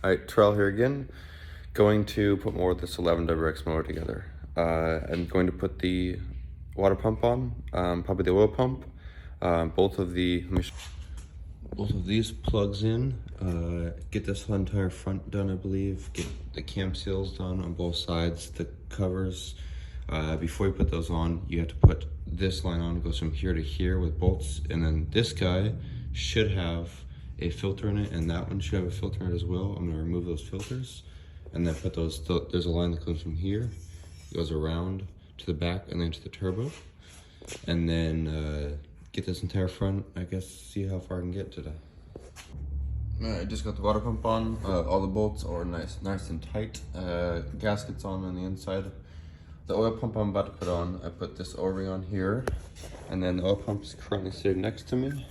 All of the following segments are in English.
Alright, Terrell here again. Going to put more of this 11WX motor together. I'm going to put the water pump on, probably the oil pump. Both of these plugs in. Get this whole entire front done, I believe. Get the cam seals done on both sides, the covers. Before you put those on, you have to put this line on. It goes from here to here with bolts, and then this guy should have a filter in it, and that one should have a filter in it as well. I'm gonna remove those filters, and then put those. There's a line that comes from here, goes around to the back, and then to the turbo, and then get this entire front. I guess see how far I can get today. I just got the water pump on. All the bolts are nice and tight. Gaskets on the inside. The oil pump I'm about to put on, I put this O-ring on here, and then the oil pump is currently sitting next to me.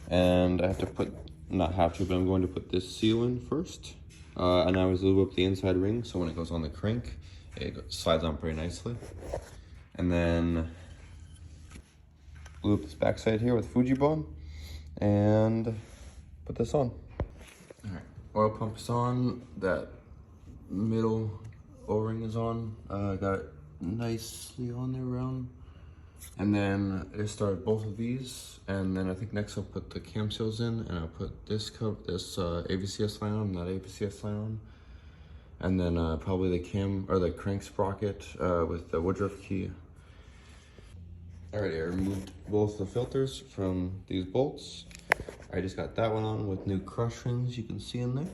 And I have to put, not have to, but I'm going to put this seal in first. And I always lube up the inside ring, so when it goes on the crank, it slides on pretty nicely. And then lube this backside here with Fuji bond, and put this on. All right, oil pump is on, that middle O-ring is on. I got it nicely on there around. And then I started both of these, and then I think next I'll put the cam seals in, and I'll put this AVCS line on, that AVCS line on, and then probably the crank sprocket with the woodruff key. Alright, I removed both the filters from these bolts. I just got that one on with new crush rings you can see in there.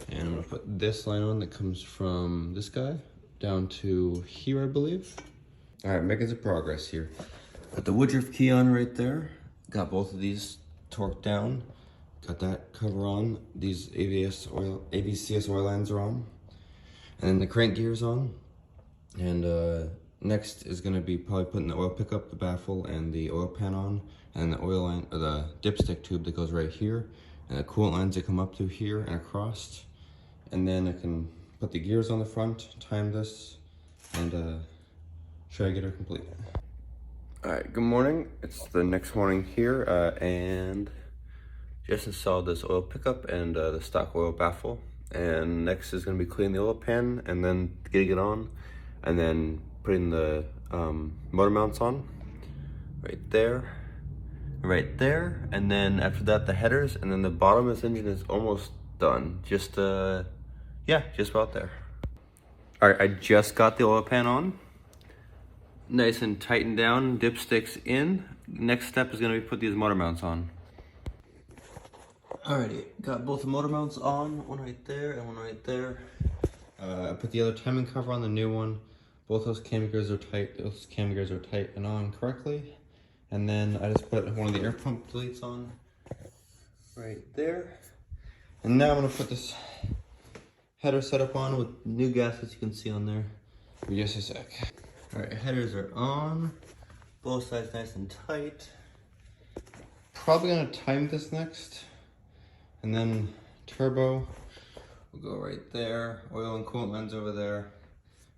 And I'm gonna put this line on that comes from this guy down to here, I believe. All right, making some progress here. Got the woodruff key on right there. Got both of these torqued down. Got that cover on. These AVCS oil lines are on. And then the crank gear's on. And next is gonna be probably putting the oil pickup, the baffle, and the oil pan on. And the oil line, or the dipstick tube that goes right here. And the coolant lines that come up to here and across. And then I can put the gears on the front, time this, and try to get her complete. All right, good morning. It's the next morning here, and just installed this oil pickup and the stock oil baffle. And next is gonna be cleaning the oil pan and then getting it on, and then putting the motor mounts on, right there, and then after that the headers, and then the bottom of this engine is almost done. Just just about there. All right, I just got the oil pan on. Nice and tightened down, dipsticks in. Next step is gonna be put these motor mounts on. Alrighty, got both the motor mounts on, one right there and one right there. I put the other timing cover on the new one. Both those cam gears are tight. Those cam gears are tight and on correctly. And then I just put one of the air pump deletes on right there. And now I'm gonna put this header setup on with new gaskets you can see on there for just a sec. All right, headers are on, both sides nice and tight. Probably gonna time this next, and then turbo will go right there, oil and coolant lines over there,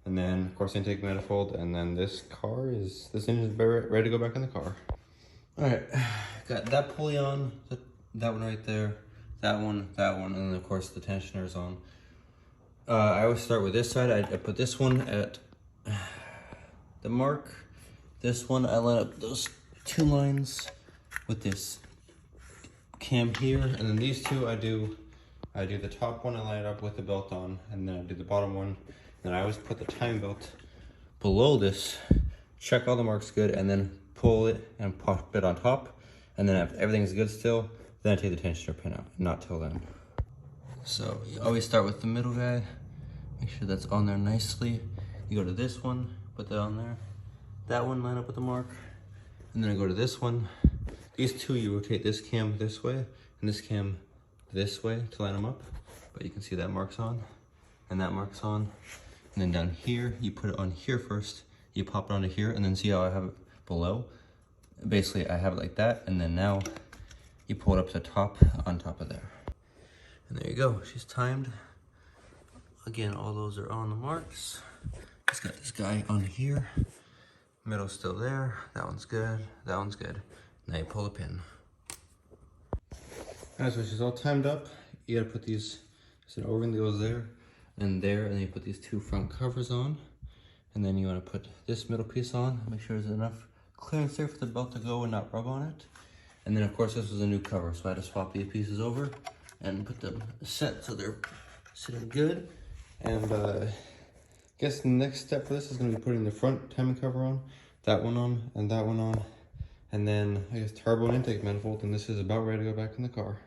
and then of course intake manifold, and then this engine is ready to go back in the car. All right, got that pulley on, that one right there, that one, and then of course the tensioner's on. I always start with this side. I put this one at the mark. This one, I line up those two lines with this cam here, and then these two I do the top one, I line it up with the belt on, and then I do the bottom one. And I always put the timing belt below this, check all the marks good, and then pull it and pop it on top. And then if everything's good still, then I take the tensioner pin out, not till then. So you always start with the middle guy, make sure that's on there nicely. You go to this one, put that on there. That one, line up with the mark. And then I go to this one. These two, you rotate this cam this way and this cam this way to line them up. But you can see that mark's on and that mark's on. And then down here, you put it on here first. You pop it onto here, and then see how I have it below? Basically, I have it like that, and then now you pull it up to the top, on top of there. And there you go, she's timed. Again, all those are on the marks. Just got this guy on here. Middle's still there. That one's good. That one's good. Now you pull the pin. Alright, so she's all timed up. You gotta put these So an O-ring that goes there, and then you put these two front covers on, and then you want to put this middle piece on. Make sure there's enough clearance there for the belt to go and not rub on it. And then of course this was a new cover, so I had to swap these pieces over and put them set so they're sitting good. And I guess the next step for this is going to be putting the front timing cover on, that one on, and that one on. And then I guess turbo and intake manifold, and this is about ready to go back in the car.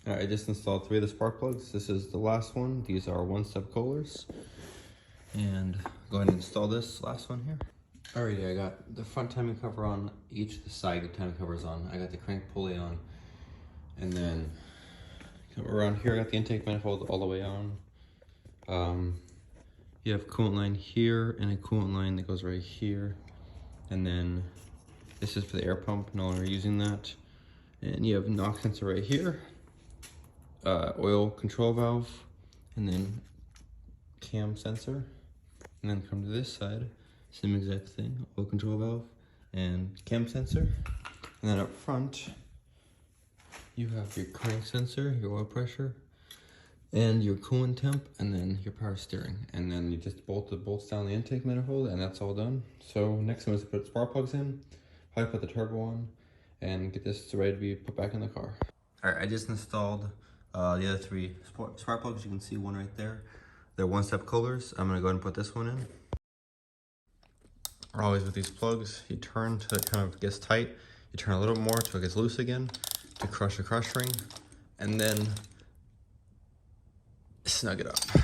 Alright, I just installed 3 of the spark plugs. This is the last one. These are one-step coolers. And go ahead and install this last one here. Alrighty, I got the front timing cover on, each of the side timing covers on. I got the crank pulley on, and then come around here I got the intake manifold all the way on. You have coolant line here and a coolant line that goes right here, and then this is for the air pump, no longer using that. And you have a knock sensor right here, oil control valve, and then cam sensor. And then come to this side, same exact thing, oil control valve and cam sensor. And then up front, you have your crank sensor, your oil pressure, and your coolant temp, and then your power steering. And then you just bolt the bolts down the intake manifold, and that's all done. So next one is to put spark plugs in, probably put the turbo on, and get this ready to be put back in the car. All right, I just installed the other 3 spark plugs. You can see one right there. They're one-step coolers. I'm gonna go ahead and put this one in. Always with these plugs, you turn till it kind of gets tight. You turn a little more till it gets loose again to crush the crush ring, and then snug it up. All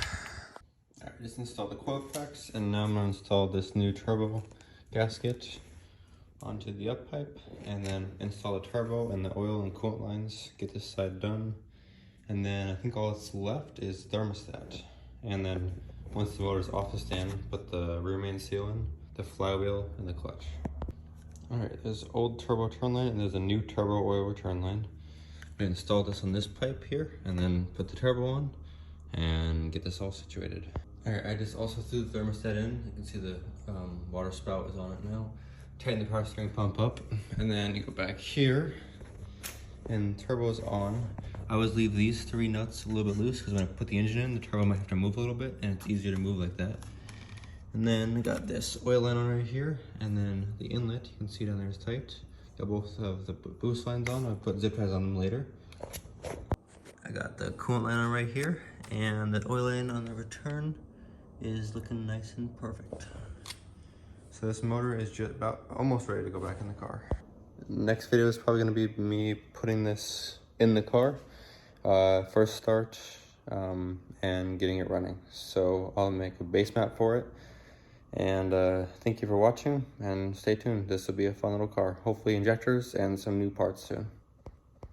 right, just installed the coil packs, and now I'm gonna install this new turbo gasket onto the up pipe, and then install the turbo and the oil and coolant lines. Get this side done, and then I think all that's left is thermostat. And then once the motor's off the stand, put the rear main seal in, the flywheel, and the clutch. All right, there's old turbo turn line and there's a new turbo oil return line. I'm gonna install this on this pipe here, and then put the turbo on and get this all situated. All right, I just also threw the thermostat in. You can see the water spout is on it now. Tighten the power steering pump up, and then you go back here, and turbo's on. I always leave these 3 nuts a little bit loose because when I put the engine in, the turbo might have to move a little bit, and it's easier to move like that. And then I got this oil line on right here, and then the inlet, you can see down there is tight. Got both of the boost lines on. I'll put zip ties on them later. I got the coolant line on right here, and the oil line on the return is looking nice and perfect. So this motor is just about almost ready to go back in the car. Next video is probably going to be me putting this in the car, first start, and getting it running. So I'll make a base map for it. And thank you for watching, and stay tuned. This will be a fun little car. Hopefully injectors and some new parts soon.